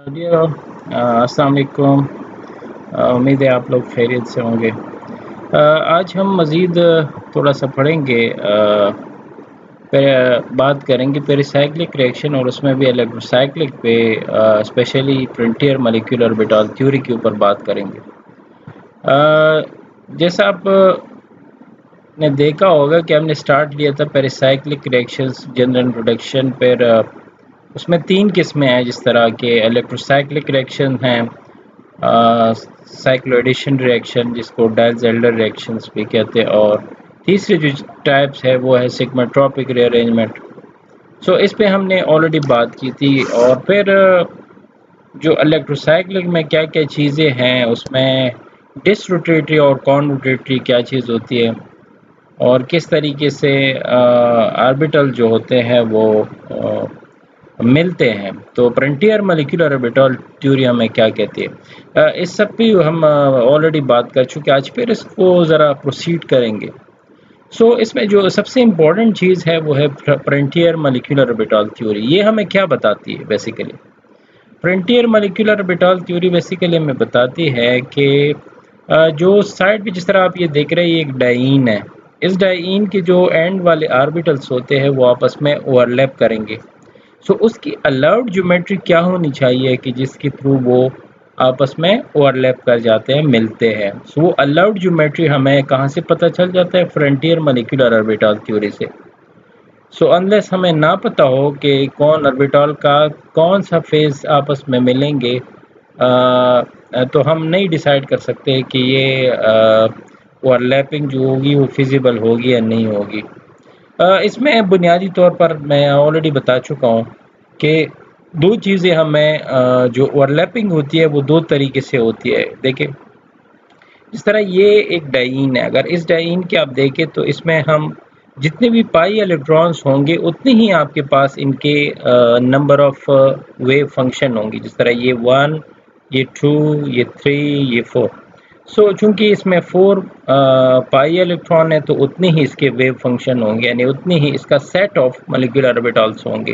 Dear अस्सलाम वालेकुम। उम्मीद है आप लोग खैरियत से होंगे। आज हम मज़ीद थोड़ा सा पढ़ेंगे, बात करेंगे पेरिसाइक्लिक रिएक्शन और उसमें भी इलेक्ट्रोसाइक्लिक पे, specially frontier molecular orbital theory के ऊपर बात करेंगे। जैसा आप ने देखा होगा कि हमने स्टार्ट लिया था पेरिसाइक्लिक रिएक्शंस जनरल इंट्रोडक्शन पर। उसमें 3 किस्में हैं, जिस तरह के इलेक्ट्रोसाइक्लिक रिएक्शन हैं, साइक्लोएडिशन रिएक्शन जिसको डायल्स-एल्डर रिएक्शंस भी कहते हैं, और तीसरी जो टाइप्स है वो है सिग्माट्रोपिक रीअरेंजमेंट। सो इस पे हमने ऑलरेडी बात की थी। और फिर जो इलेक्ट्रोसाइक्लिक में क्या क्या चीज़ें हैं, उसमें डिसरोटेटरी और कॉनरोटेटरी क्या चीज़ होती है, और किस तरीके से ऑर्बिटल जो होते हैं वो मिलते हैं। तो फ्रंटियर मॉलिक्यूलर ऑर्बिटल थ्योरी हमें क्या कहती है, इस सब पे हम ऑलरेडी बात कर चुके हैं। आज फिर इसको ज़रा प्रोसीड करेंगे। इसमें जो सबसे इम्पोर्टेंट चीज़ है वो है फ्रंटियर मॉलिक्यूलर ऑर्बिटल थ्योरी। ये हमें क्या बताती है basically? Frontier molecular orbital theory basically हमें बताती है कि जो साइड पे जिस तरह आप ये देख रहे हैं, ये एक डाइन है। इस डाइन के जो एंड वाले ऑर्बिटल्स होते हैं वो आपस में ओवरलैप करेंगे। उसकी अलाउड ज्योमेट्री क्या होनी चाहिए कि जिसके थ्रू वो आपस में ओवरलैप कर जाते हैं, मिलते हैं। वो अलाउड ज्योमेट्री हमें कहाँ से पता चल जाता है? फ्रंटियर मॉलिक्यूलर ऑर्बिटल थ्योरी से। अनलेस हमें ना पता हो कि कौन ऑर्बिटल का कौन सा फेज आपस में मिलेंगे, तो हम नहीं डिसाइड कर सकते कि ये ओवरलैपिंग जो होगी वो फिजिबल होगी या नहीं होगी। इसमें बुनियादी तौर पर मैं ऑलरेडी बता चुका हूँ कि 2 चीज़ें हमें, जो ओवरलैपिंग होती है वो 2 तरीके से होती है। देखिए, इस तरह ये एक डाइन है। अगर इस डाइन के आप देखें तो इसमें हम जितने भी पाई इलेक्ट्रॉन्स होंगे उतने ही आपके पास इनके नंबर ऑफ वेव फंक्शन होंगे। जिस तरह ये 1, ये 2, ये 3, ये 4। चूँकि इसमें 4 पाई इलेक्ट्रॉन है तो उतने ही इसके वेव फंक्शन होंगे, यानी उतनी ही इसका सेट ऑफ मॉलिक्यूलर ऑर्बिटल्स होंगे।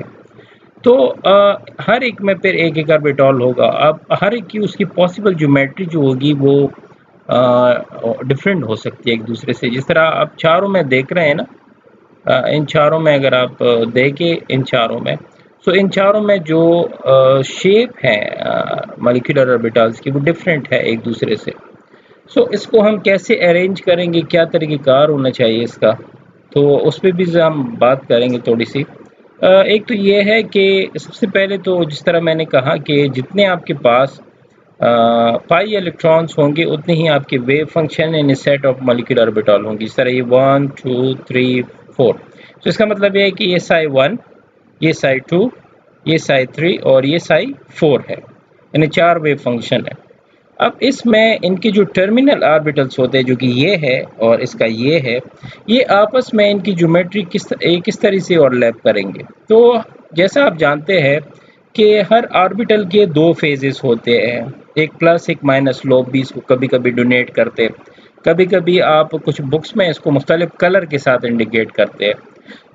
हर एक में फिर एक ऑर्बिटल होगा। अब हर एक की उसकी पॉसिबल ज्योमेट्री जो होगी वो डिफरेंट हो सकती है एक दूसरे से। जिस तरह आप चारों में देख रहे हैं ना, इन चारों में अगर आप देखें, इन चारों में जो शेप है मॉलिक्यूलर ऑर्बिटल्स की, वो डिफरेंट है एक दूसरे से। इसको हम कैसे अरेंज करेंगे, क्या तरीक़ेकार होना चाहिए इसका, तो उस पर भी हम बात करेंगे थोड़ी सी। एक तो ये है कि सबसे पहले तो जिस तरह मैंने कहा कि जितने आपके पास पाई इलेक्ट्रॉन्स होंगे उतने ही आपके वेव फंक्शन यानी सेट ऑफ मॉलिक्यूलर ऑर्बिटल होंगे। इस तरह ये 1, 2, 3, 4। इसका मतलब ये है कि ये साई 1, ये साई 2, ये साई 3 और ये साई 4 है, यानी 4 वेव फंक्शन है। अब इसमें इनके जो टर्मिनल ऑर्बिटल्स होते हैं, जो कि ये है और इसका ये है, ये आपस में इनकी ज्योमेट्री किस तरह से ओवरलैप करेंगे। तो जैसा आप जानते हैं कि हर ऑर्बिटल के 2 फेजेस होते हैं, एक प्लस एक माइनस लोब भी इसको कभी-कभी डोनेट करते हैं। कभी-कभी आप कुछ बुक्स में इसको मुख्तलिफ कलर के साथ इंडिकेट करते हैं,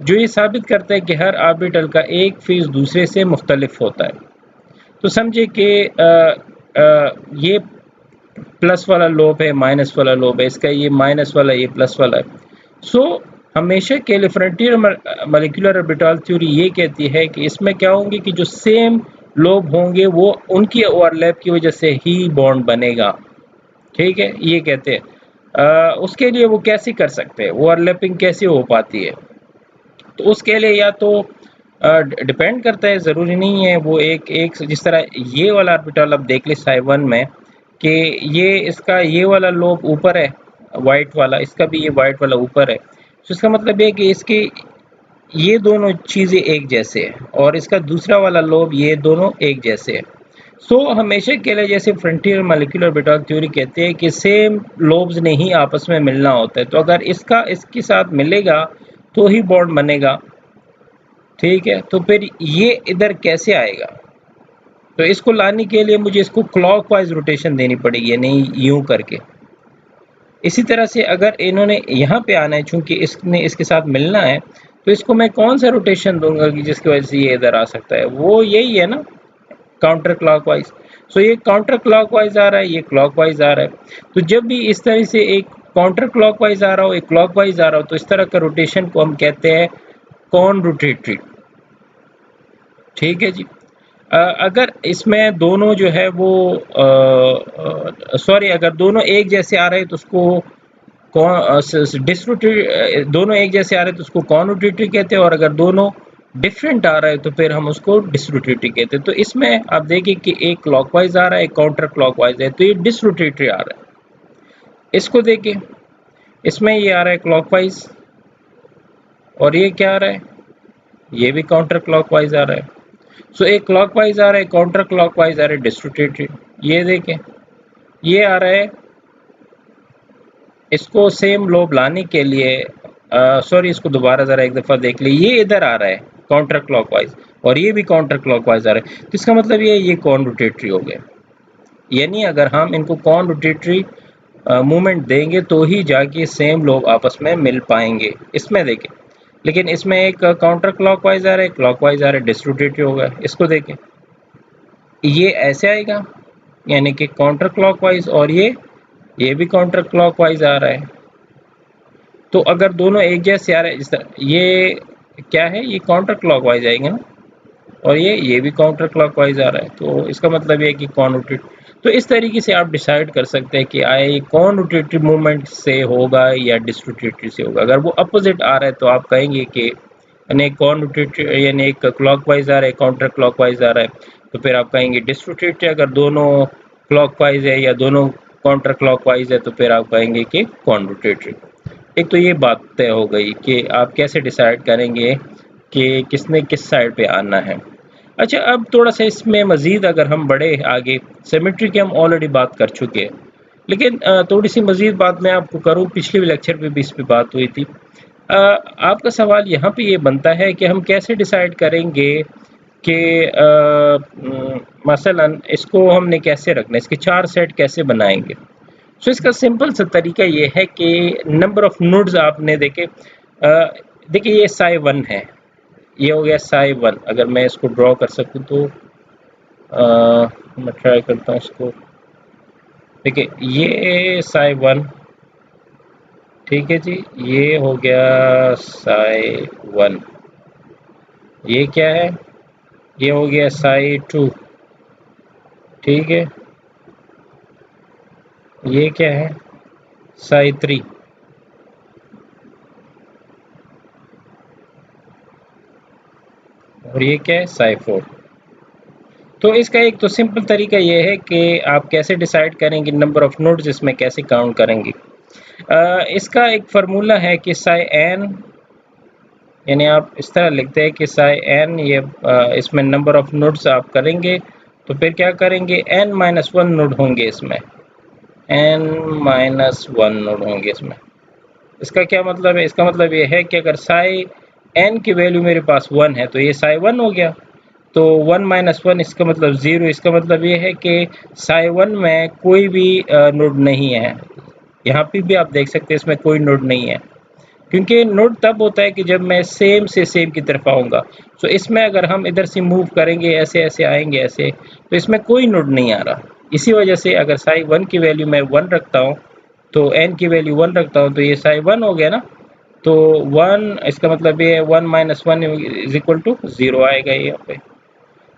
जो ये साबित करता है कि हर ऑर्बिटल का एक फेज दूसरे से मुख्तलिफ होता है। तो समझे कि ये प्लस वाला लोब है, माइनस वाला लोब है, इसका ये माइनस वाला, ये प्लस वाला है। हमेशा के लिए फ्रंटियर मॉलिक्यूलर ऑर्बिटल थ्योरी ये कहती है कि इसमें क्या होंगे कि जो सेम लोब होंगे वो उनकी ओवरलैप की वजह से ही बॉन्ड बनेगा। ठीक है, ये कहते हैं। उसके लिए वो कैसे कर सकते हैं, ओवरलैपिंग कैसे हो पाती है? तो उसके लिए या तो डिपेंड करता है, ज़रूरी नहीं है वो एक जिस तरह ये वाला ऑर्बिटल आप देख ले साई 1 में कि ये इसका ये वाला लोब ऊपर है वाइट वाला, इसका भी ये वाइट वाला ऊपर है। इसका मतलब ये है कि इसके ये दोनों चीज़ें एक जैसे हैं और इसका दूसरा वाला लोब ये दोनों एक जैसे हैं। हमेशा के लिए जैसे फ्रंटियर मॉलिक्यूलर ऑर्बिटल थ्योरी कहते हैं कि सेम लोब्स ने ही आपस में मिलना होता है। तो अगर इसका इसके साथ मिलेगा तो ही बॉन्ड बनेगा। ठीक है, तो फिर ये इधर कैसे आएगा? तो इसको लाने के लिए मुझे इसको क्लॉकवाइज रोटेशन देनी पड़ेगी, यानी यूं करके। इसी तरह से अगर इन्होंने यहाँ पे आना है, चूंकि इसने इसके साथ मिलना है, तो इसको मैं कौन सा रोटेशन दूंगा कि जिसकी वजह से ये इधर आ सकता है? वो यही है ना, काउंटर क्लॉकवाइज। सो ये काउंटर क्लॉकवाइज आ रहा है, ये क्लॉकवाइज आ रहा है। तो जब भी इस तरह से एक काउंटर क्लॉकवाइज आ रहा हो, एक क्लॉकवाइज आ रहा हो, तो इस तरह का रोटेशन को हम कहते हैं कॉन रोटेटरी। ठीक है जी। अगर इसमें दोनों जो है वो सॉरी, अगर दोनों एक जैसे आ रहे हैं तो उसको डिसरोटेटरी, दोनों एक जैसे आ रहे हैं तो उसको कॉन रोटेटरी कहते हैं, और अगर दोनों डिफरेंट आ रहा है तो फिर हम उसको डिसरोटेटरी कहते हैं। तो इसमें आप देखिए कि एक क्लॉकवाइज आ रहा है, एक काउंटर क्लॉकवाइज है, तो ये डिसरोटेटरी आ रहा है। इसको देखिए, इसमें ये आ रहा है क्लॉकवाइज, और ये क्या आ रहा है, ये भी काउंटर क्लॉकवाइज आ रहा है। सो एक क्लॉकवाइज आ रहा है, काउंटर क्लॉकवाइज आ रहा है, डिसरोटेटरी। ये देखें, ये आ रहा है, इसको सेम लोब लाने के लिए सॉरी, इसको दोबारा ज़रा एक दफ़ा देख लीजिए, ये इधर आ रहा है काउंटर क्लॉकवाइज, और ये भी काउंटर क्लॉकवाइज आ रहा है। तो इसका मतलब ये कॉन रोटेटरी हो गया। यानी अगर हम इनको कॉन रोटेटरी मूवमेंट देंगे तो ही जाके सेम लोब आपस में मिल पाएंगे। इसमें देखें, लेकिन इसमें एक काउंटर क्लॉकवाइज आ रहा है, क्लॉकवाइज आ रहा है, डिसरोटेटरी होगा। इसको देखें, ये ऐसे आएगा, यानी कि काउंटर क्लॉकवाइज, और ये भी काउंटर क्लॉकवाइज आ रहा है। तो अगर दोनों एक जैसे आ रहे हैं, इस तरह ये क्या है, ये काउंटर क्लॉकवाइज आएंगे ना, और ये भी काउंटर क्लॉकवाइज आ रहा है। तो इसका मतलब ये है कि कॉन रोटेटरी। तो इस तरीके से आप डिसाइड कर सकते हैं कि आए ये कॉन रोटेटरी मूवमेंट से होगा या डिसरोटेटरी से होगा। अगर वो अपोजिट आ रहा है तो आप कहेंगे कि यानी कॉन रोटेटरी, यानी एक क्लॉकवाइज आ रहा है, काउंटर क्लॉकवाइज आ रहा है, तो फिर आप कहेंगे डिसरोटेटरी। अगर दोनों क्लॉकवाइज है या दोनों काउंटर क्लॉकवाइज है तो फिर आप कहेंगे कि कॉन रोटेटरी। एक तो ये बात तय हो गई कि आप कैसे डिसाइड करेंगे कि किसने किस साइड पे आना है। अच्छा, अब थोड़ा सा इसमें मज़ीद अगर हम बढ़े आगे, सिमेट्री की हम ऑलरेडी बात कर चुके हैं, लेकिन थोड़ी सी मज़ीद बात मैं आपको करूँ, पिछले लेक्चर पे भी इस पे बात हुई थी। आपका सवाल यहाँ पे ये बनता है कि हम कैसे डिसाइड करेंगे कि मसलन इसको हमने कैसे रखना है, इसके 4 सेट कैसे बनाएंगे। सो इसका सिंपल सा तरीका ये है कि नंबर ऑफ नोड्स आपने देखिए ये साई 1 है, ये हो गया साई 1। अगर मैं इसको ड्रॉ कर सकूं तो मैं ट्राई करता हूँ इसको। देखिए ये साई 1, ठीक है जी, ये हो गया साई 1। ये क्या है, ये हो गया साई 2, ठीक है। ये क्या है, साई 3, और ये क्या है, साई 4। तो इसका एक तो सिंपल तरीका ये है कि आप कैसे डिसाइड करेंगे नंबर ऑफ नोड्स, इसमें कैसे काउंट करेंगे। इसका एक फार्मूला है कि साई एन, यानी आप इस तरह लिखते हैं कि साई एन, ये इसमें नंबर ऑफ नोड्स आप करेंगे तो फिर क्या करेंगे, n माइनस 1 नोड होंगे इसमें, n माइनस 1 नोड होंगे इसमें। इसका क्या मतलब है, इसका मतलब ये है कि अगर साई n की वैल्यू मेरे पास 1 है तो ये साई 1 हो गया, तो 1 माइनस 1 इसका मतलब 0। इसका मतलब ये है कि साई 1 में कोई भी नोड नहीं है। यहाँ पे भी आप देख सकते हैं इसमें कोई नोड नहीं है, क्योंकि नोड तब होता है कि जब मैं सेम से सेम की तरफ आऊँगा। तो इसमें अगर हम इधर से मूव करेंगे, ऐसे ऐसे आएंगे ऐसे, तो इसमें कोई नोड नहीं आ रहा। इसी वजह से अगर साई 1 की वैल्यू मैं 1 रखता हूँ, तो n की वैल्यू 1 रखता हूँ, तो ये साई 1 हो गया ना। तो 1, इसका मतलब ये 1 माइनस 1 इज इक्वल टू 0 आएगा यहाँ पे।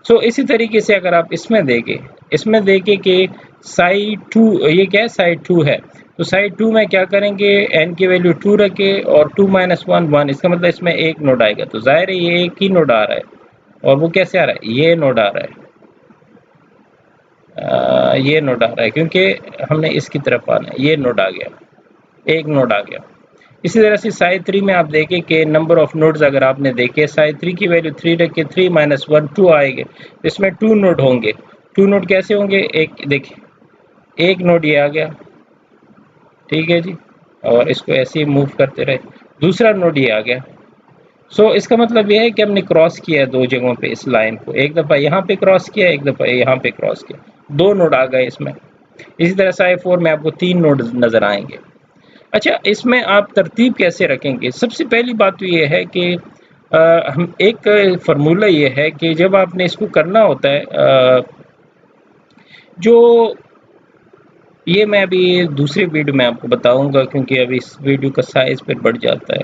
सो इसी तरीके से अगर आप इसमें देखें कि साई 2, ये क्या है, साई 2 है, तो साई 2 में क्या करेंगे, n की वैल्यू 2 रखे और 2 माइनस 1 1, इसका मतलब इसमें एक नोड आएगा। तो जाहिर है ये एक ही नोड आ रहा है, और वो कैसे आ रहा है, ये नोड आ रहा है, ये नोड आ रहा है, क्योंकि हमने इसकी तरफ आना है। ये नोड आ गया, एक नोड आ गया। इसी तरह से साई 3 में आप देखें कि नंबर ऑफ नोड्स अगर आपने देखे, साई 3 की वैल्यू 3 रखे, 3 माइनस 1 2 आएंगे, इसमें 2 नोड होंगे। 2 नोड कैसे होंगे, एक देखिए, एक नोड ये आ गया, ठीक है जी, और इसको ऐसे ही मूव करते रहे, दूसरा नोड ये आ गया। सो इसका मतलब ये है कि हमने क्रॉस किया है 2 जगहों पे इस लाइन को, एक दफ़ा यहाँ पे क्रॉस किया, एक दफ़ा यहाँ पे क्रॉस किया, 2 नोड आ गए इसमें। इसी तरह साई 4 में आपको 3 नोड नज़र आएंगे। अच्छा, इसमें आप तरतीब कैसे रखेंगे, सबसे पहली बात तो ये है कि हम एक फार्मूला ये है कि जब आपने इसको करना होता है, जो ये मैं अभी दूसरी वीडियो में आपको बताऊंगा, क्योंकि अभी इस वीडियो का साइज फिर बढ़ जाता है।